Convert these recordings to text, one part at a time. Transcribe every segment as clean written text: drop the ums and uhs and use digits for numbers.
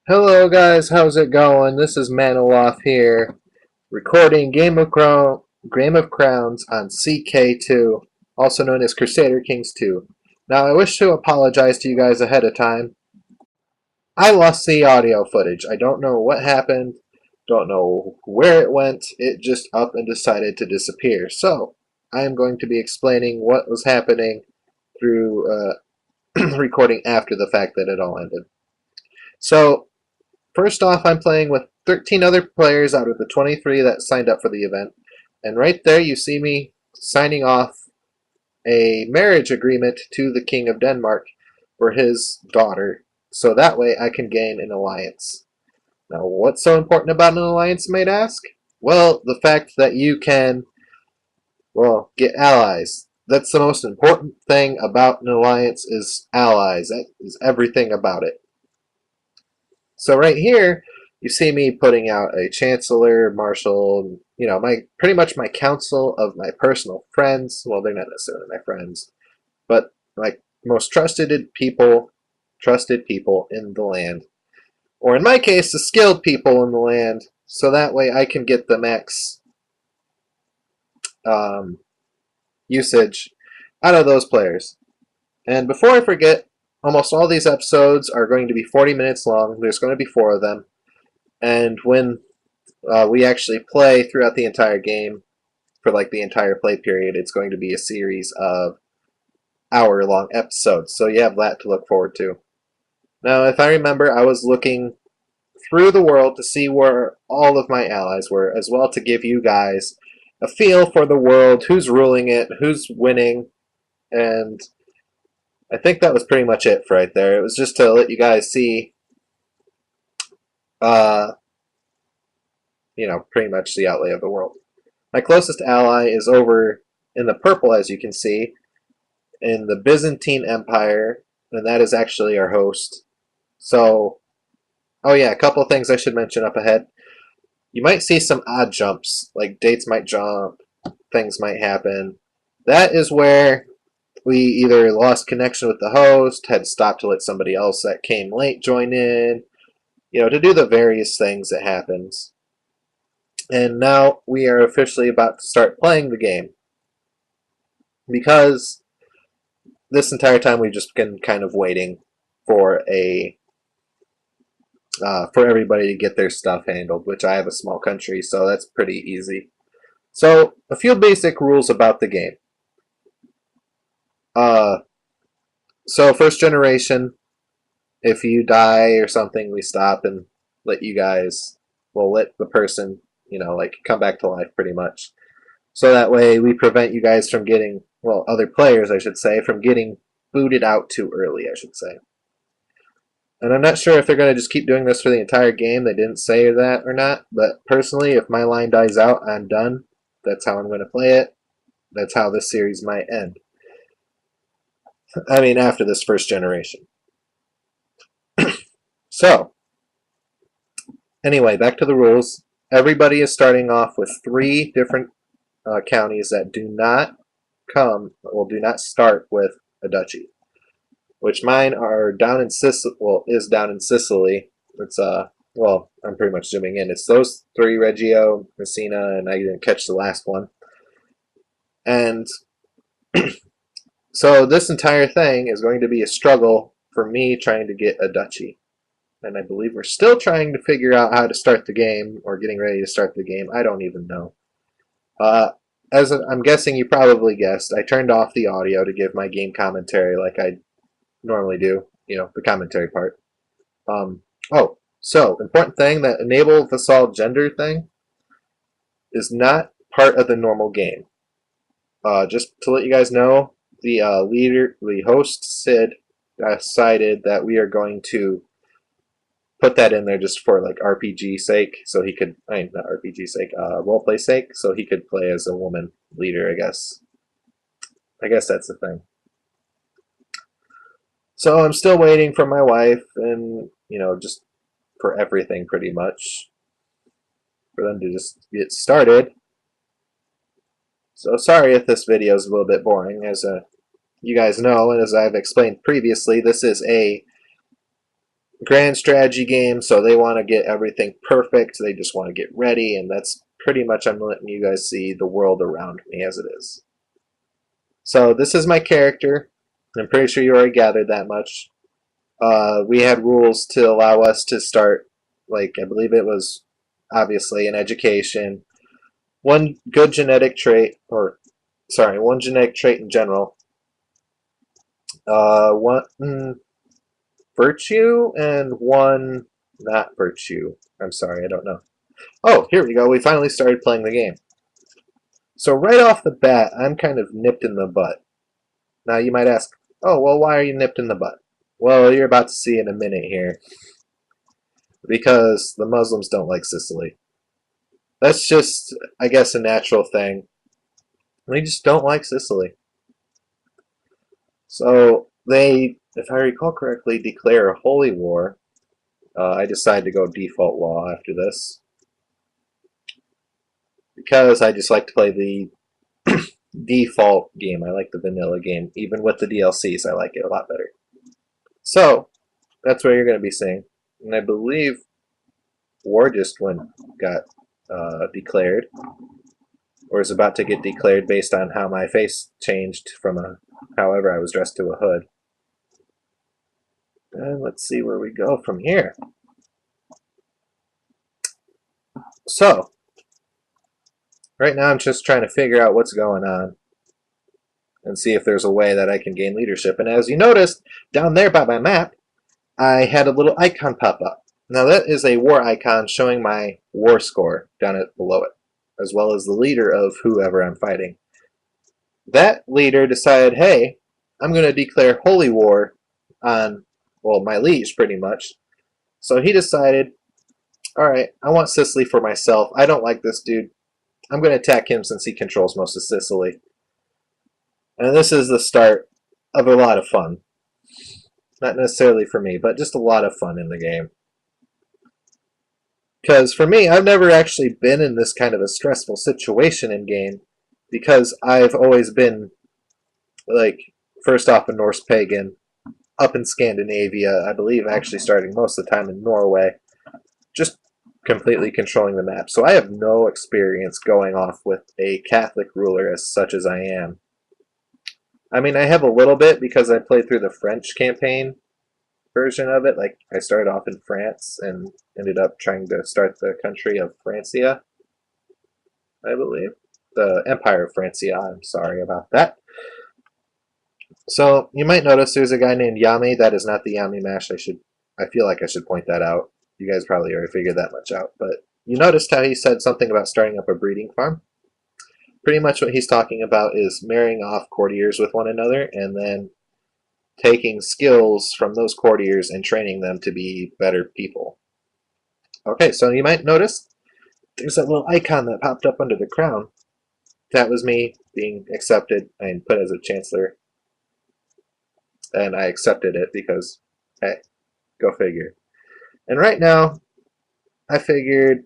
Hello guys, how's it going? This is Maniloff here, recording Game of Crowns on CK2, also known as Crusader Kings 2. Now I wish to apologize to you guys ahead of time. I lost the audio footage. I don't know what happened, don't know where it went, it just up and decided to disappear. So, I am going to be explaining what was happening through recording after the fact that it all ended. So, first off, I'm playing with 13 other players out of the 23 that signed up for the event. And right there you see me signing off a marriage agreement to the King of Denmark for his daughter. So that way I can gain an alliance. Now, what's so important about an alliance, you might ask? Well, the fact that you can, get allies. That's the most important thing about an alliance is allies. That is everything about it. So right here, you see me putting out a chancellor, marshal, my pretty much my council of my personal friends. Well, they're not necessarily my friends, but my most trusted people in the land, or in my case, the skilled people in the land. So that way, I can get the max um, usage out of those players. And before I forget, almost all these episodes are going to be 40 minutes long. There's going to be 4 of them. And when we actually play throughout the entire game, for like the entire play period, it's going to be a series of hour-long episodes. So you have that to look forward to. Now, if I remember, I was looking through the world to see where all of my allies were, as well to give you guys a feel for the world, who's ruling it, who's winning, and I think that was pretty much it for right there. It was just to let you guys see uh, pretty much the outlay of the world. My closest ally is over in the purple, as you can see, in the Byzantine Empire, and that is actually our host. So, oh yeah, a couple of things I should mention up ahead. You might see some odd jumps, like dates might jump, things might happen. That is where we either lost connection with the host, had stopped to let somebody else that came late join in, to do the various things that happens. And now we are officially about to start playing the game. Because this entire time we've just been kind of waiting for for everybody to get their stuff handled, which I have a small country, so that's pretty easy. So, a few basic rules about the game. So first generation, if you die or something, we stop and let you guys, let the person, come back to life pretty much. So that way we prevent you guys from getting, other players, I should say, from getting booted out too early, I should say. And I'm not sure if they're going to just keep doing this for the entire game. They didn't say that or not. But personally, if my line dies out, I'm done. That's how I'm going to play it. That's how this series might end. I mean, after this first generation. So, anyway, back to the rules. Everybody is starting off with 3 different counties that do not do not start with a duchy. Which mine are down in Sicily, is down in Sicily. It's, I'm pretty much zooming in. It's those 3, Reggio, Messina, and I didn't catch the last one. And so this entire thing is going to be a struggle for me trying to get a duchy. And I believe we're still trying to figure out how to start the game, or getting ready to start the game. I don't even know. As I'm guessing you probably guessed, I turned off the audio to give my game commentary like I normally do, the commentary part. So, important thing, that enable vassal gender thing is not part of the normal game. Just to let you guys know, the host, Sid, decided that we are going to put that in there just for like RPG sake, so he could, not RPG sake, roleplay sake, so he could play as a woman leader, I guess. I guess that's the thing. So I'm still waiting for my wife and, just for everything pretty much, for them to just get started. So sorry if this video is a little bit boring. As you guys know, and as I've explained previously, this is a grand strategy game, so they want to get everything perfect. They just want to get ready, and that's pretty much I'm letting you guys see the world around me as it is. So this is my character. I'm pretty sure you already gathered that much. We had rules to allow us to start, like I believe it was obviously an education, one good genetic trait, or sorry, one genetic trait in general, one virtue and one not virtue. I'm sorry, I don't know. Oh, here we go. We finally started playing the game. So right off the bat, I'm kind of nipped in the butt. Now you might ask, oh, well, why are you nipped in the butt? Well, you're about to see in a minute here. Because the Muslims don't like Sicily. That's just, I guess, a natural thing. They just don't like Sicily. So they, if I recall correctly, declare a holy war. I decided to go default law after this. Because I just like to play the default game. I like the vanilla game. Even with the DLCs, I like it a lot better. So, that's what you're going to be seeing. And I believe war just got declared, or is about to get declared based on how my face changed from however I was dressed to a hood. And let's see where we go from here. So, right now I'm just trying to figure out what's going on and see if there's a way that I can gain leadership. And as you noticed, down there by my map, I had a little icon pop up. Now that is a war icon showing my war score down below it, as well as the leader of whoever I'm fighting. That leader decided, hey, I'm going to declare holy war on, well, my liege pretty much. So he decided, all right, I want Sicily for myself. I don't like this dude. I'm going to attack him since he controls most of Sicily. And this is the start of a lot of fun. Not necessarily for me, but just a lot of fun in the game. Because for me, I've never actually been in this kind of a stressful situation in game, because I've always been, like, first off a Norse pagan, up in Scandinavia, I believe actually starting most of the time in Norway, just completely controlling the map. So I have no experience going off with a Catholic ruler as such as I am. I mean, I have a little bit because I played through the French campaign version of it. Like, I started off in France and ended up trying to start the country of Francia, I believe. The Empire of Francia, I'm sorry about that. So, you might notice there's a guy named Yami. That is not the Yami Mash. I feel like I should point that out. You guys probably already figured that much out. But you noticed how he said something about starting up a breeding farm? Pretty much what he's talking about is marrying off courtiers with one another and then taking skills from those courtiers and training them to be better people. Okay, so you might notice there's that little icon that popped up under the crown. That was me being accepted and put as a chancellor. And I accepted it because, hey, go figure. And right now, I figured,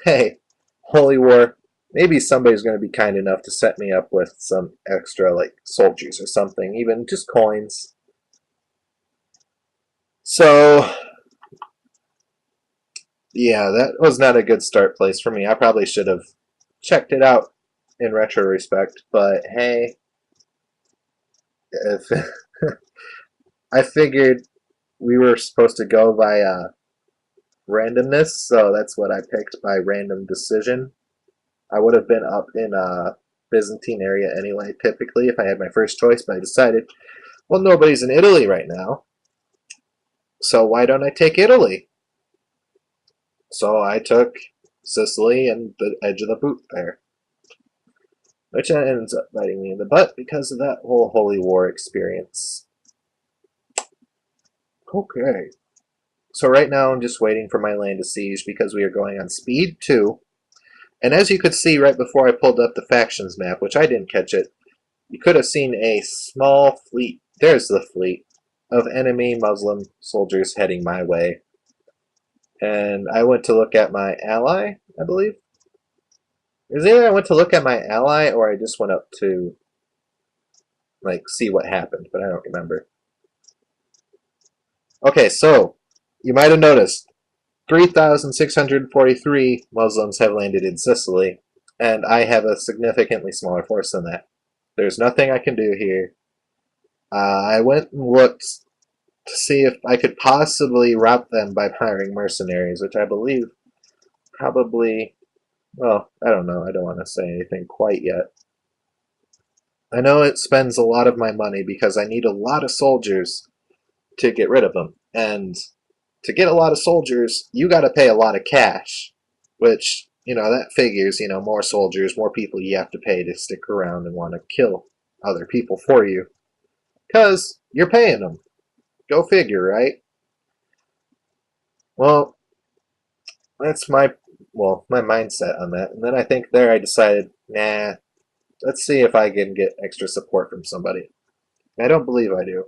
hey, Holy War, maybe somebody's going to be kind enough to set me up with some extra, like, soldiers or something, even just coins. So, yeah, that was not a good start place for me. I probably should have checked it out in retrospect, but hey, if I figured we were supposed to go by randomness, so that's what I picked by random decision. I would have been up in a Byzantine area anyway, typically, if I had my first choice, but I decided, well, nobody's in Italy right now, so why don't I take Italy? So I took Sicily and the edge of the boot there, which ends up biting me in the butt because of that whole Holy War experience. Okay. So right now I'm just waiting for my land to siege because we are going on speed 2. And as you could see right before I pulled up the factions map, which I didn't catch it, you could have seen a small fleet, there's the fleet, of enemy Muslim soldiers heading my way. And I went to look at my ally, I believe. It was either I went to look at my ally or I just went up to, like, see what happened, but I don't remember. Okay, so you might have noticed 3,643 Muslims have landed in Sicily, and I have a significantly smaller force than that. There's nothing I can do here. I went and looked to see if I could possibly rout them by hiring mercenaries, which I believe probably, well, I don't know. I don't want to say anything quite yet. I know it spends a lot of my money because I need a lot of soldiers to get rid of them. And to get a lot of soldiers, you got to pay a lot of cash, which, that figures, more soldiers, more people you have to pay to stick around and want to kill other people for you. Because you're paying them. Go figure, right? Well, that's my mindset on that. And then I think there I decided, nah, let's see if I can get extra support from somebody. I don't believe I do.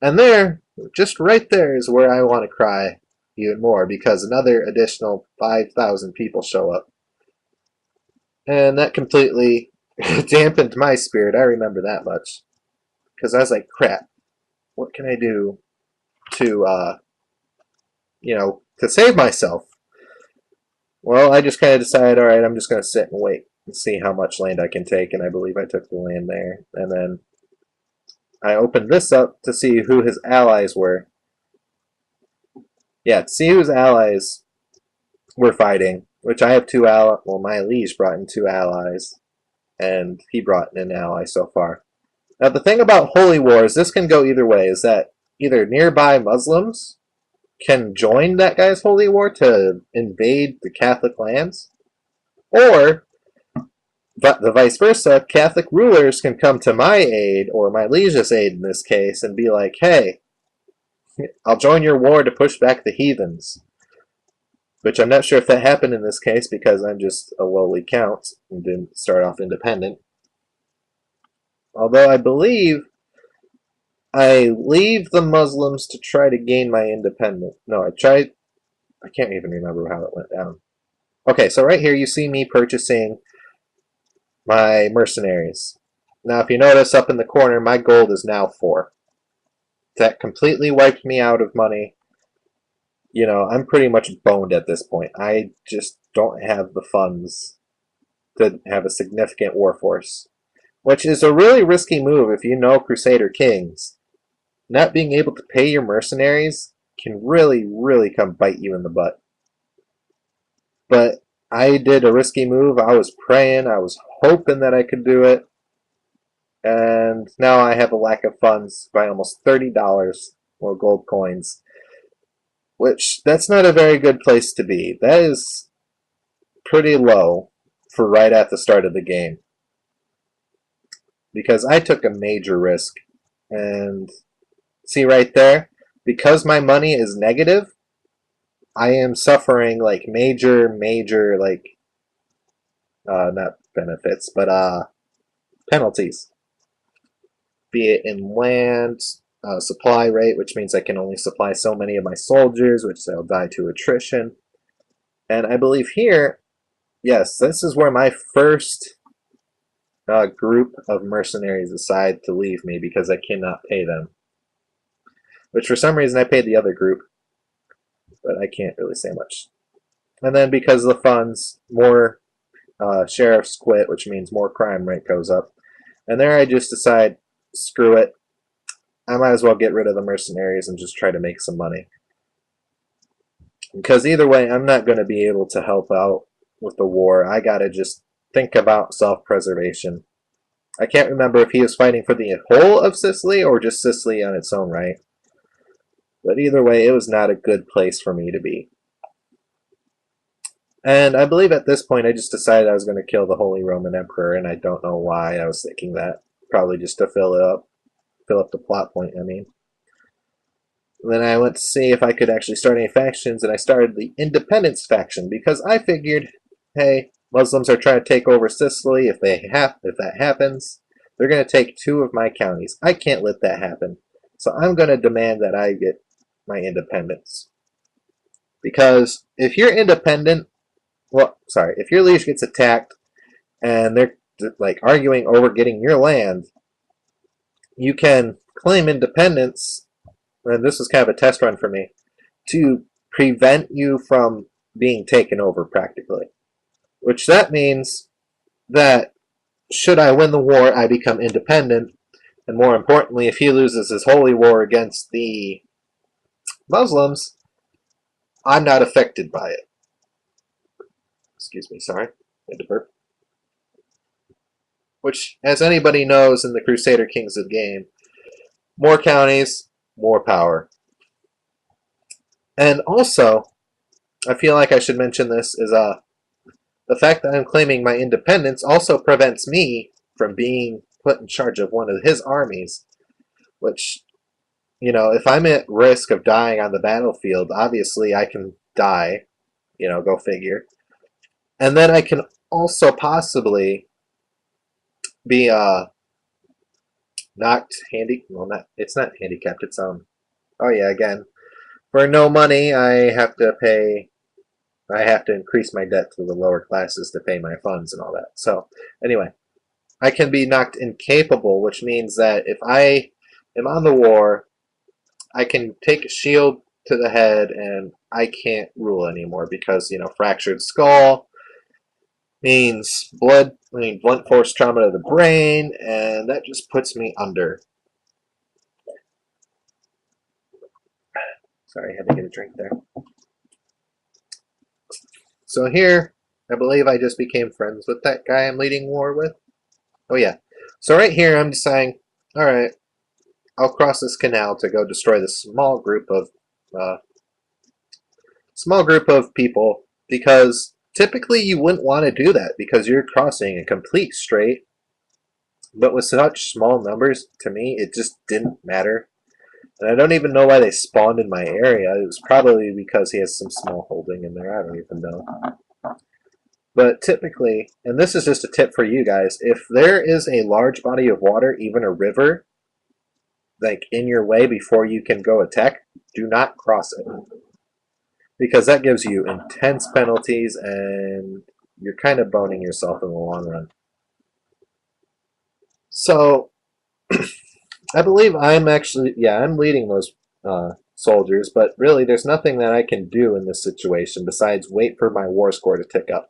And there, just right there, is where I want to cry even more because another additional 5,000 people show up. And that completely dampened my spirit. I remember that much. Because I was like, crap, what can I do to, to save myself? Well, I just kind of decided, all right, I'm just going to sit and wait and see how much land I can take. And I believe I took the land there. And then I opened this up to see who his allies were. Yeah, to see whose allies were fighting, which I have two allies. Well, my liege brought in two allies, and he brought in an ally so far. Now, the thing about holy wars, this can go either way, is that either nearby Muslims can join that guy's holy war to invade the Catholic lands, or the vice versa, Catholic rulers can come to my aid, or my liege's aid in this case, and be like, hey, I'll join your war to push back the heathens. Which I'm not sure if that happened in this case because I'm just a lowly count and didn't start off independent. Although I believe I leave the Muslims to try to gain my independence. No, I can't even remember how it went down. Okay, so right here you see me purchasing my mercenaries. Now, if you notice up in the corner, my gold is now 4. That completely wiped me out of money. I'm pretty much boned at this point. I just don't have the funds to have a significant war force, which is a really risky move if you know Crusader Kings. Not being able to pay your mercenaries can really, really come bite you in the butt. But I did a risky move. I was praying. I was hoping that I could do it. And now I have a lack of funds by almost $30 or gold coins. Which, that's not a very good place to be. That is pretty low for right at the start of the game. Because I took a major risk. And see right there? Because my money is negative, I am suffering like major, like, not benefits, but penalties. Be it in land, supply rate, which means I can only supply so many of my soldiers, which they'll die to attrition. And I believe here, yes, this is where my first group of mercenaries decide to leave me because I cannot pay them. Which for some reason I paid the other group, but I can't really say much. And then because of the funds, more sheriffs quit, which means more crime rate goes up. And there I just decide, screw it. I might as well get rid of the mercenaries and just try to make some money. Because either way, I'm not going to be able to help out with the war. I gotta just think about self-preservation. I can't remember if he was fighting for the whole of Sicily or just Sicily on its own right. But either way, it was not a good place for me to be. And I believe at this point I just decided I was going to kill the Holy Roman Emperor, and I don't know why I was thinking that. Probably just to fill up the plot point, I mean. And then I went to see if I could actually start any factions, and I started the Independence faction, because I figured, hey, Muslims are trying to take over Sicily. If that happens, they're going to take 2 of my counties. I can't let that happen. So I'm going to demand that I get my independence. Because if you're independent, if your liege gets attacked and they're like arguing over getting your land, you can claim independence and this was kind of a test run for me, to prevent you from being taken over practically. Which that means that should I win the war, I become independent, and more importantly, if he loses his holy war against the Muslims, I'm not affected by it. Excuse me, sorry. I had to burp. Which, as anybody knows in the Crusader Kings of the game, more counties, more power. And also, I feel like I should mention this, is the fact that I'm claiming my independence also prevents me from being put in charge of one of his armies, which, you know, if I'm at risk of dying on the battlefield, obviously I can die, you know, go figure. And then I can also possibly be knocked well, not it's not handicapped, it's oh yeah, again, for no money I have to increase my debt to the lower classes to pay my funds and all that. So anyway, I can be knocked incapable, which means that if I am on the war, I can take a shield to the head and I can't rule anymore because, you know, fractured skull means blunt force trauma to the brain, and that just puts me under. Sorry, I had to get a drink there. So here, I believe I just became friends with that guy I'm leading war with. Oh yeah. So right here, I'm deciding, alright, I'll cross this canal to go destroy this small group of people, because typically you wouldn't want to do that because you're crossing a complete strait. But with such small numbers, to me, it just didn't matter. And I don't even know why they spawned in my area. It was probably because he has some small holding in there. I don't even know. But typically, and this is just a tip for you guys, if there is a large body of water, even a river, like in your way before you can go attack, do not cross it. Because that gives you intense penalties and you're kind of boning yourself in the long run. So, I believe I'm actually, yeah, I'm leading those soldiers, but really there's nothing that I can do in this situation besides wait for my war score to tick up.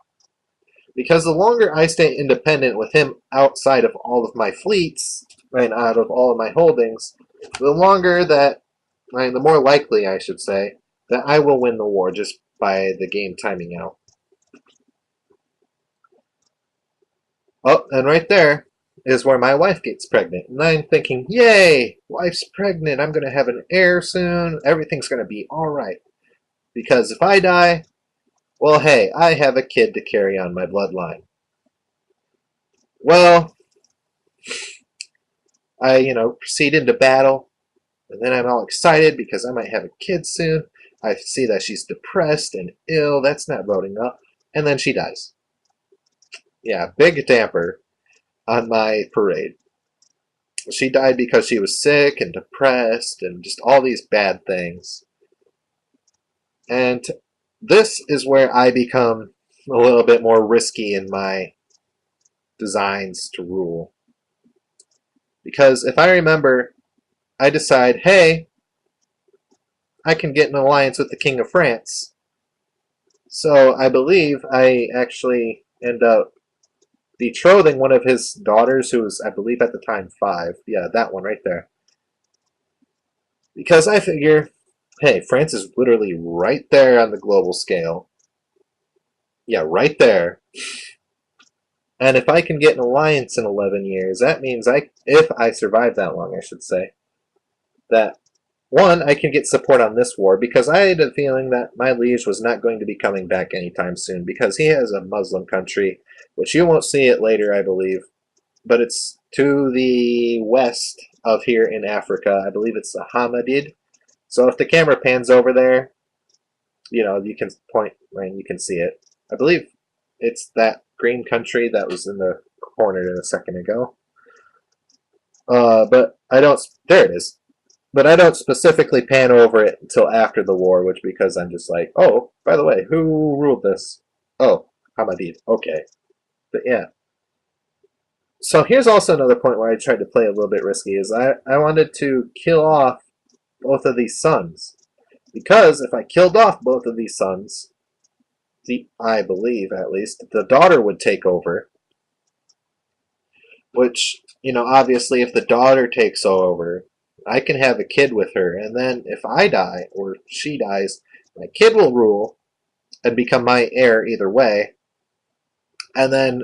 Because the longer I stay independent with him outside of all of my fleets, and out of all of my holdings, the longer that, the more likely, I should say, that I will win the war just by the game timing out. Oh, and right there is where my wife gets pregnant. And I'm thinking, yay, wife's pregnant. I'm going to have an heir soon. Everything's going to be all right. Because if I die, well, hey, I have a kid to carry on my bloodline. Well, I, proceed into battle. And then I'm all excited because I might have a kid soon. I see that she's depressed and ill. That's not voting up. And then she dies. Yeah, big damper on my parade. She died because she was sick and depressed and just all these bad things. And this is where I become a little bit more risky in my designs to rule. Because if I remember, I decide, hey, I can get an alliance with the King of France. So I believe I actually end up betrothing one of his daughters, who was, I believe at the time, 5. Yeah, that one right there. Because I figure, hey, France is literally right there on the global scale. Yeah, right there. And if I can get an alliance in 11 years, that means if I survive that long, I should say, that, one, I can get support on this war, because I had a feeling that my liege was not going to be coming back anytime soon, because he has a Muslim country, which you won't see it later, I believe, but it's to the west of here in Africa. I believe it's the Hamadid. So if the camera pans over there, you can point and you can see it. I believe it's that green country that was in the corner a second ago. But I don't. There it is. But I don't specifically pan over it until after the war, because I'm just like, oh, by the way, who ruled this? Oh, Hamadid. Okay. But yeah. So here's also another point where I tried to play a little bit risky, is I wanted to kill off both of these sons. Because if I killed off both of these sons, I believe at least, the daughter would take over. Which, obviously if the daughter takes over, I can have a kid with her. And then if I die, or she dies, my kid will rule and become my heir either way. And then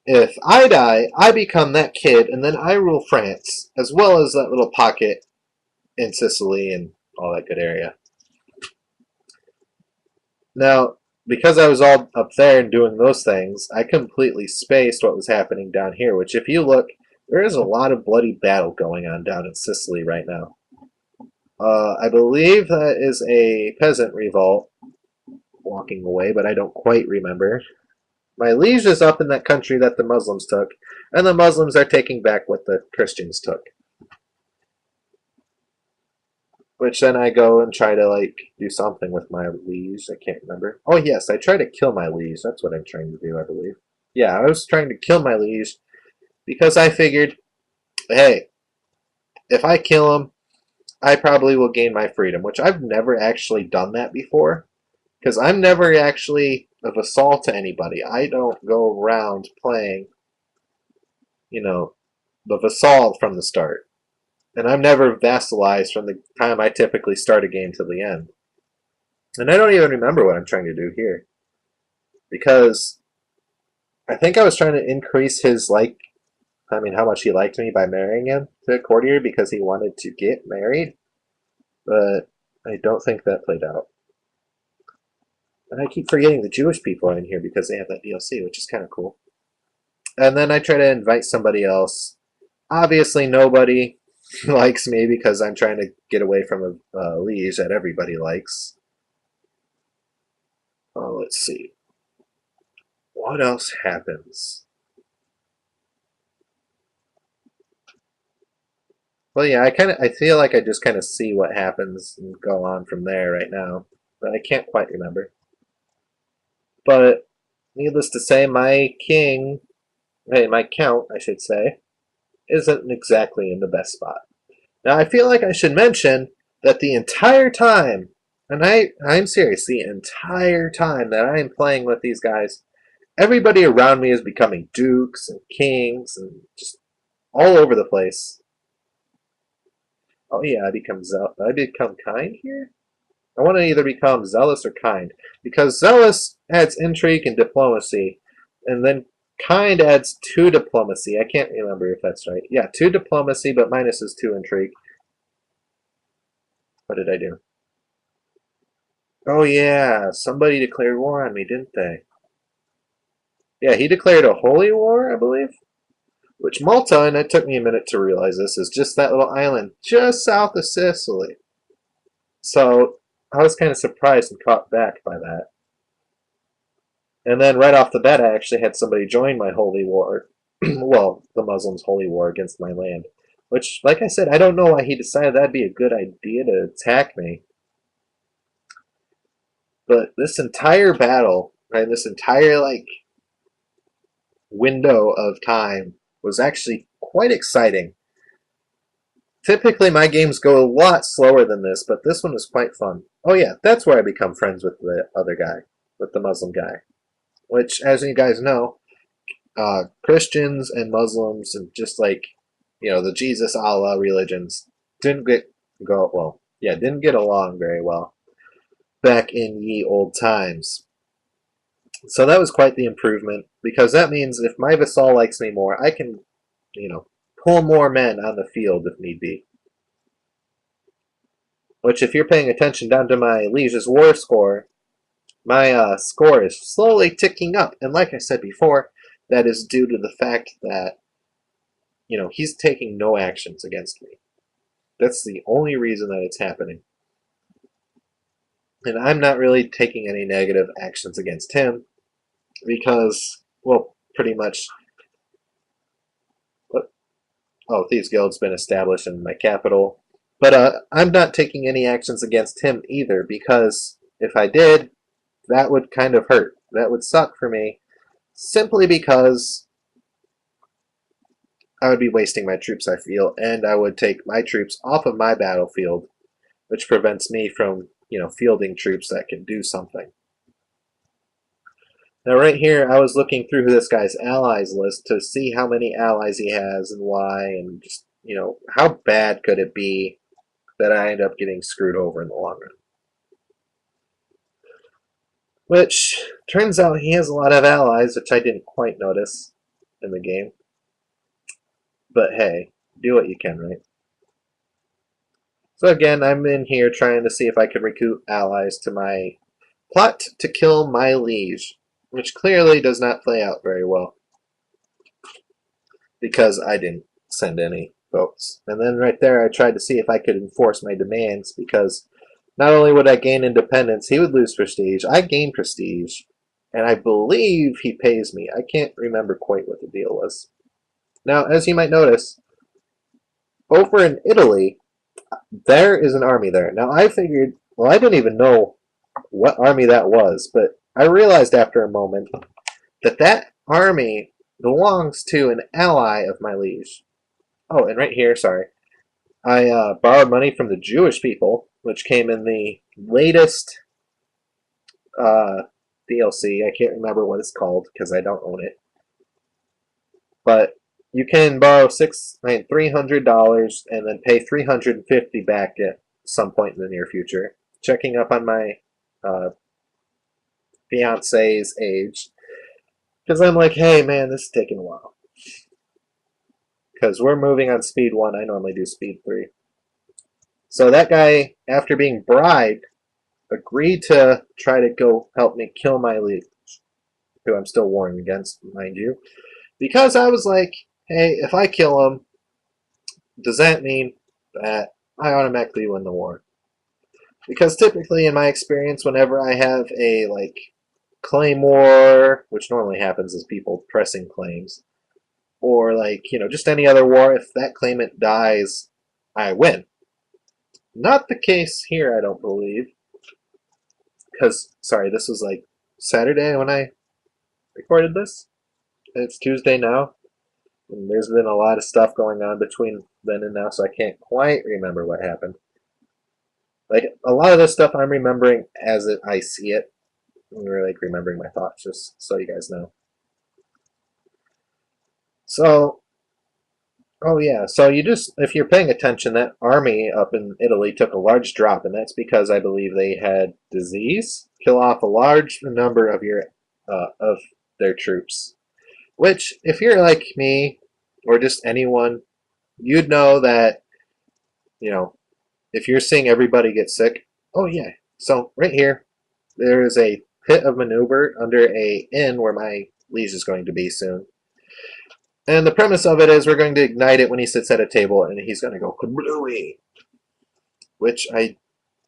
if I die, I become that kid, and then I rule France, as well as that little pocket in Sicily and all that good area. Now, because I was all up there and doing those things, I completely spaced what was happening down here, which if you look, there is a lot of bloody battle going on down in Sicily right now. I believe that is a peasant revolt walking away, but I don't quite remember. My liege is up in that country that the Muslims took, and the Muslims are taking back what the Christians took. Which then I go and try to, do something with my liege. I can't remember. Oh, yes, I try to kill my liege. That's what I'm trying to do, I believe. Yeah, I was trying to kill my liege because I figured, hey, if I kill him, I probably will gain my freedom, which I've never actually done that before. Because I'm never actually a vassal to anybody. I don't go around playing, the vassal from the start. And I'm never vassalized from the time I typically start a game to the end. And I don't even remember what I'm trying to do here. Because I think I was trying to increase his, how much he liked me by marrying him to a courtier because he wanted to get married. But I don't think that played out. And I keep forgetting the Jewish people are in here because they have that DLC, which is kind of cool. And then I try to invite somebody else. Obviously, nobody likes me because I'm trying to get away from a liege that everybody likes. Oh, let's see. What else happens? Well, yeah, I feel like I just kind of see what happens and go on from there right now, but I can't quite remember. But needless to say, my count, I should say, isn't exactly in the best spot. Now, I feel like I should mention that the entire time, and I'm serious, the entire time that I'm playing with these guys, everybody around me is becoming dukes and kings and just all over the place. Oh yeah, I become kind here? I want to either become zealous or kind, because zealous adds intrigue and diplomacy, and then kind adds 2 diplomacy. I can't remember if that's right. Yeah, 2 diplomacy, but minus is 2 intrigue. What did I do? Oh yeah, somebody declared war on me, didn't they? Yeah, he declared a holy war, I believe. Which Malta, and it took me a minute to realize this, is just that little island just south of Sicily. So I was kind of surprised and caught back by that. And then right off the bat, I actually had somebody join my holy war. Well, the Muslims' holy war against my land. Which, like I said, I don't know why he decided that'd be a good idea to attack me. But this entire battle, right, this entire, window of time was actually quite exciting. Typically, my games go a lot slower than this, but this one was quite fun. Oh yeah, that's where I become friends with the other guy, with the Muslim guy. Which, as you guys know, Christians and Muslims and just the Jesus Allah religions didn't get along very well back in ye old times. So that was quite the improvement, because that means if my vassal likes me more, I can, pull more men on the field if need be. Which, if you're paying attention down to my liege's war score, my score is slowly ticking up. And like I said before, that is due to the fact that, he's taking no actions against me. That's the only reason that it's happening. And I'm not really taking any negative actions against him because, well, pretty much. Oh, Thieves Guild's been established in my capital. But I'm not taking any actions against him either, because if I did, that would kind of hurt. That would suck for me, simply because I would be wasting my troops, I feel, and I would take my troops off of my battlefield, which prevents me from, fielding troops that can do something. Now right here, I was looking through this guy's allies list to see how many allies he has and why, and just, how bad could it be that I end up getting screwed over in the long run. Which, turns out he has a lot of allies, which I didn't quite notice in the game. But hey, do what you can, right? So again, I'm in here trying to see if I can recruit allies to my plot to kill my liege, which clearly does not play out very well because I didn't send any votes. And then right there, I tried to see if I could enforce my demands because not only would I gain independence, he would lose prestige. I gain prestige, and I believe he pays me. I can't remember quite what the deal was. Now, as you might notice, over in Italy, there is an army there. Now, I figured, well, I didn't even know what army that was, but I realized after a moment that that army belongs to an ally of my liege. Oh, and right here, sorry, I borrowed money from the Jewish people, which came in the latest DLC. I can't remember what it's called because I don't own it. But you can borrow $300 and then pay $350 back at some point in the near future. Checking up on my fiance's age because I'm like, hey man, this is taking a while. Because we're moving on speed 1. I normally do speed 3. So that guy, after being bribed, agreed to try to go help me kill my liege, who I'm still warring against, mind you. Because I was like, hey, if I kill him, does that mean that I automatically win the war? Because typically, in my experience, whenever I have a, claim war, which normally happens as people pressing claims, or, just any other war, if that claimant dies, I win. Not the case here, I don't believe. Because, sorry, this was, Saturday when I recorded this. It's Tuesday now. And there's been a lot of stuff going on between then and now, so I can't quite remember what happened. A lot of this stuff I'm remembering as I see it. We're remembering my thoughts, just so you guys know. So, oh yeah, so if you're paying attention, that army up in Italy took a large drop, and that's because I believe they had disease kill off a large number of of their troops. Which, if you're like me, or just anyone, you'd know that, if you're seeing everybody get sick, oh yeah. So right here, there is a pit of maneuver under a inn where my liege is going to be soon. And the premise of it is we're going to ignite it when he sits at a table, and he's going to go kablooey. Which I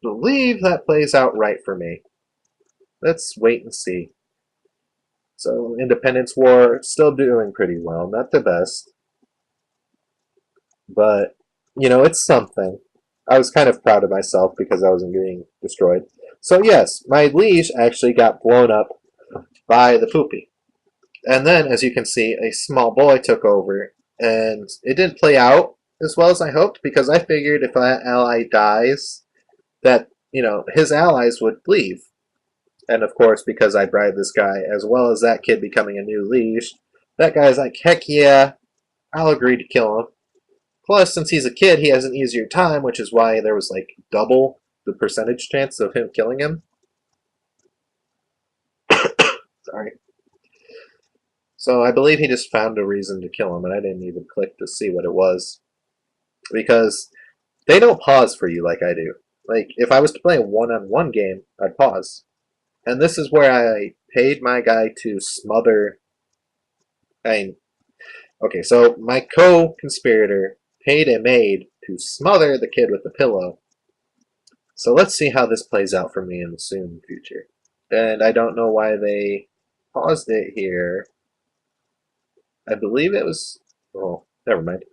believe that plays out right for me. Let's wait and see. So, Independence War, still doing pretty well. Not the best. But, it's something. I was kind of proud of myself because I wasn't getting destroyed. So, yes, my liege actually got blown up by the poopy. And then, as you can see, a small boy took over. And it didn't play out as well as I hoped because I figured if that ally dies, that, his allies would leave. And of course, because I bribed this guy, as well as that kid becoming a new liege, that guy's like, heck yeah, I'll agree to kill him. Plus, since he's a kid, he has an easier time, which is why there was double the percentage chance of him killing him. Sorry. So I believe he just found a reason to kill him, and I didn't even click to see what it was. Because they don't pause for you like I do. If I was to play a one-on-one game, I'd pause. And this is where I paid my guy to smother... Okay, so my co-conspirator paid a maid to smother the kid with the pillow. So let's see how this plays out for me in the soon future. And I don't know why they paused it here. I believe it was... Oh, never mind.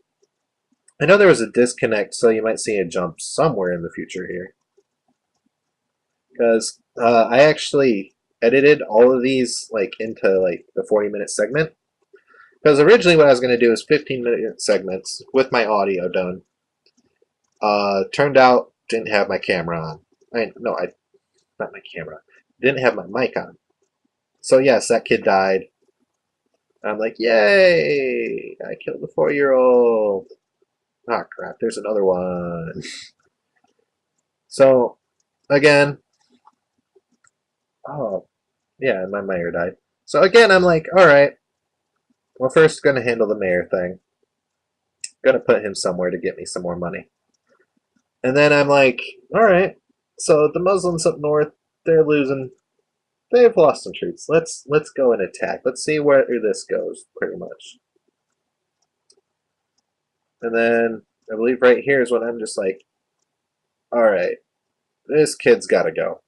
I know there was a disconnect, so you might see a jump somewhere in the future here. Because I actually edited all of these into the 40-minute segment. Because originally what I was going to do is 15-minute segments with my audio done. Turned out didn't have my camera on. Not my camera. Didn't have my mic on. So yes, that kid died. I'm like, yay! I killed the 4-year-old. Ah, crap, there's another one. So, again, oh, yeah, my mayor died. So again, I'm like, alright, well, first gonna handle the mayor thing. Gonna put him somewhere to get me some more money. And then I'm like, alright, so the Muslims up north, they're losing. They've lost some troops. Let's go and attack. Let's see where this goes, pretty much. And then I believe right here is when I'm just like, alright, this kid's gotta go.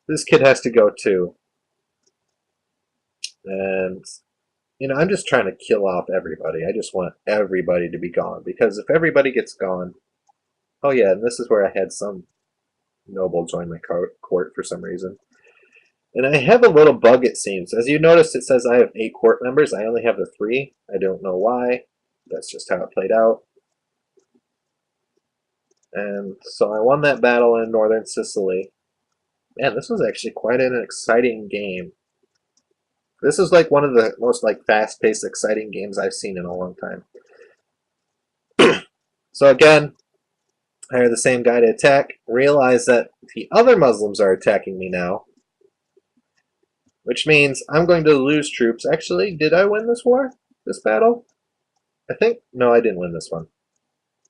This kid has to go too. And, I'm just trying to kill off everybody. I just want everybody to be gone. Because if everybody gets gone... Oh yeah, and this is where I had some noble join my court for some reason. And I have a little bug, it seems. As you noticed, it says I have 8 court members. I only have the 3. I don't know why. That's just how it played out. And so I won that battle in northern Sicily. Man, this was actually quite an exciting game. This is like one of the most fast-paced, exciting games I've seen in a long time. So again, I hired the same guy to attack. Realize that the other Muslims are attacking me now. Which means I'm going to lose troops. Actually, did I win this war? This battle? I think... No, I didn't win this one.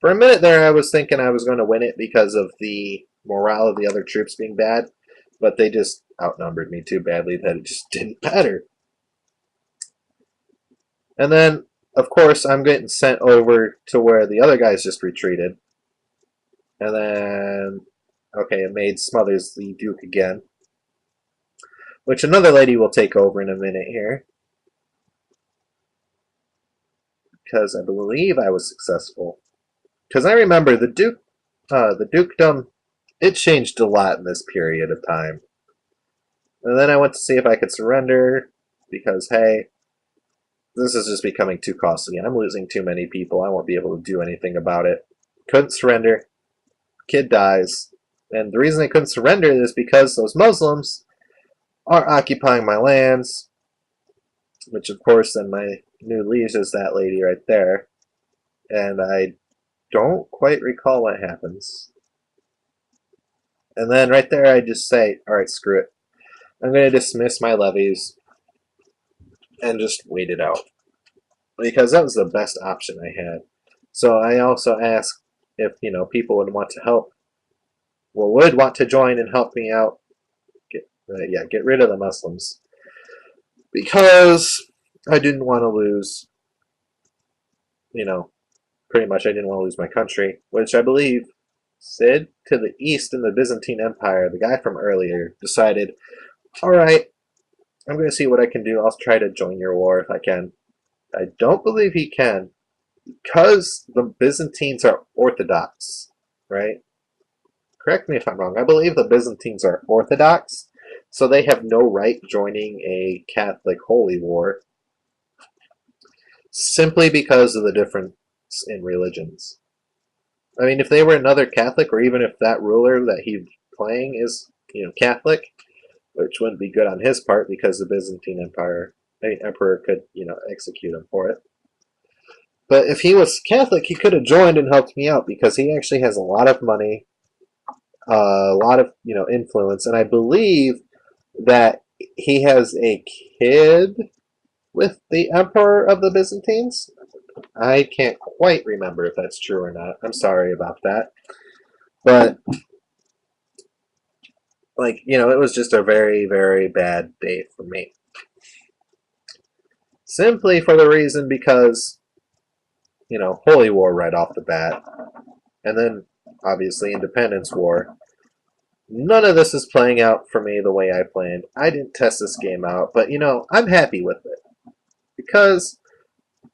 For a minute there, I was thinking I was going to win it because of the morale of the other troops being bad. But they just outnumbered me too badly that it just didn't matter. And then, of course, I'm getting sent over to where the other guys just retreated. And then, okay, a maid smothers the Duke again. Which another lady will take over in a minute here. Because I believe I was successful. Because I remember the dukedom, it changed a lot in this period of time. And then I went to see if I could surrender. Because, hey, this is just becoming too costly. I'm losing too many people. I won't be able to do anything about it. Couldn't surrender. Kid dies. And the reason I couldn't surrender is because those Muslims are occupying my lands. Which, of course, then my new liege is that lady right there. And I don't quite recall what happens. And then right there I just say, alright, screw it. I'm going to dismiss my levies and just wait it out. Because that was the best option I had. So I also asked if, people would want to help. Well, would want to join and help me out. Get rid of the Muslims. Because I didn't want to lose, pretty much I didn't want to lose my country. Which I believe Sid to the east in the Byzantine Empire, the guy from earlier, decided, alright, I'm going to see what I can do. I'll try to join your war if I can. I don't believe he can, because the Byzantines are Orthodox, right? Correct me if I'm wrong. I believe the Byzantines are Orthodox, so they have no right joining a Catholic holy war, simply because of the difference in religions. I mean, if they were another Catholic, or even if that ruler that he's playing is, Catholic, which wouldn't be good on his part because the Byzantine Emperor could, execute him for it. But if he was Catholic, he could have joined and helped me out because he actually has a lot of money, a lot of, influence, and I believe that he has a kid with the Emperor of the Byzantines. I can't quite remember if that's true or not. I'm sorry about that. But, it was just a very, very bad day for me. Simply for the reason because, Holy War right off the bat. And then, obviously, Independence War. None of this is playing out for me the way I planned. I didn't test this game out, but, I'm happy with it. Because,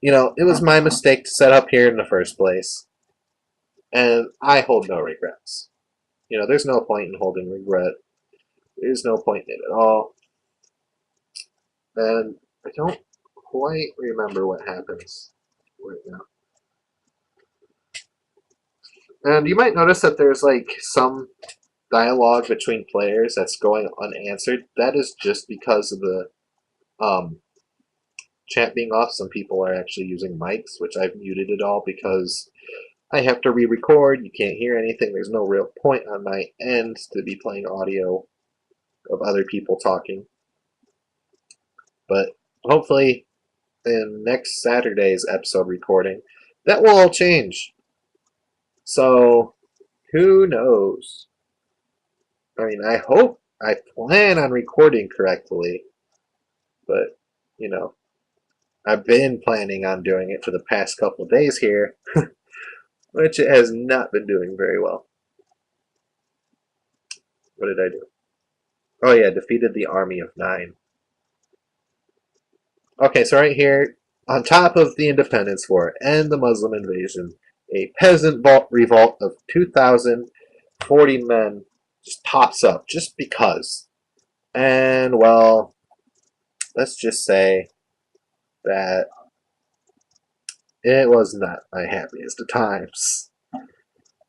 it was my mistake to set up here in the first place. And I hold no regrets. There's no point in holding regret. There's no point in it at all. And I don't quite remember what happens right now. And you might notice that there's like some dialogue between players that's going unanswered. That is just because of the um, chat being off. Some people are actually using mics, which I've muted it all because I have to re-record. You can't hear anything. There's no real point on my end to be playing audio of other people talking. But hopefully in next Saturday's episode recording, that will all change. So who knows? I mean, I plan on recording correctly, but you know, I've been planning on doing it for the past couple of days here, which it has not been doing very well. What did I do? Oh yeah, defeated the army of 9. Okay, so right here, on top of the Independence War and the Muslim invasion, a peasant revolt of 2,040 men just pops up just because. And, well, let's just say that it was not my happiest of times.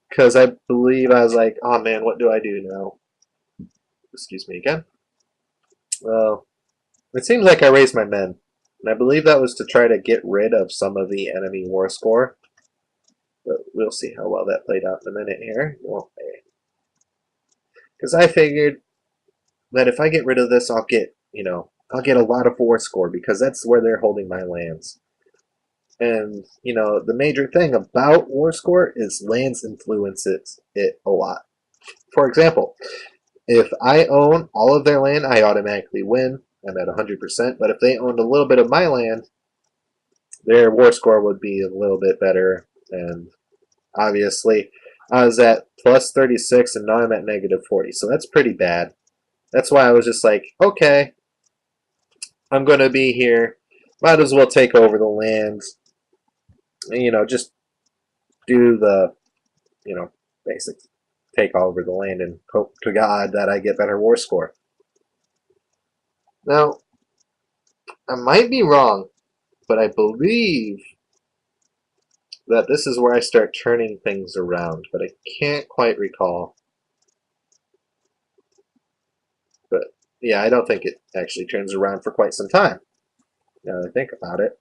Because I believe I was like, oh man, what do I do now? Excuse me again. Well, it seems like I raised my men. And I believe that was to try to get rid of some of the enemy war score. But we'll see how well that played out in a minute here. Because I figured that if I get rid of this, I'll get a lot of war score because that's where they're holding my lands. And, the major thing about war score is lands influences it a lot. For example, if I own all of their land, I automatically win. I'm at 100%. But if they owned a little bit of my land, their war score would be a little bit better. And obviously, I was at plus 36 and now I'm at negative 40. So that's pretty bad. That's why I was just like, okay, I'm going to be here. Might as well take over the lands. Just do the, basic take over the land and hope to God that I get better war score. Now, I might be wrong, but I believe that this is where I start turning things around, but I can't quite recall. But yeah, I don't think it actually turns around for quite some time, now that I think about it.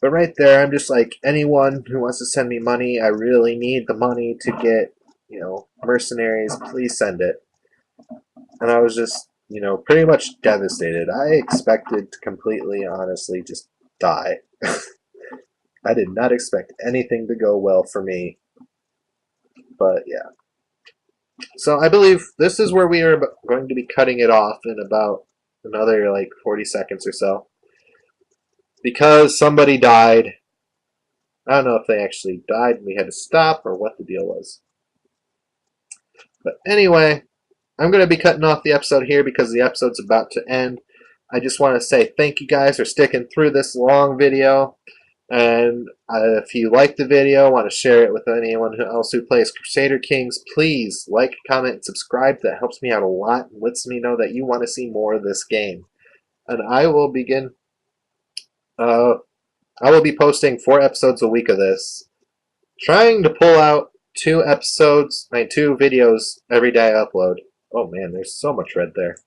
But right there, I'm just like, anyone who wants to send me money, I really need the money to get, mercenaries, please send it. And I was just, pretty much devastated. I expected to completely, honestly, just die. I did not expect anything to go well for me. But yeah. So I believe this is where we are going to be cutting it off in about another 40 seconds or so. Because somebody died. I don't know if they actually died and we had to stop or what the deal was. But anyway, I'm going to be cutting off the episode here because the episode's about to end. I just want to say thank you guys for sticking through this long video. And if you like the video, want to share it with anyone else who plays Crusader Kings, please like, comment, and subscribe. That helps me out a lot and lets me know that you want to see more of this game. And I will begin. I will be posting 4 episodes a week of this, trying to pull out 2 videos every day I upload. Oh man, there's so much red there.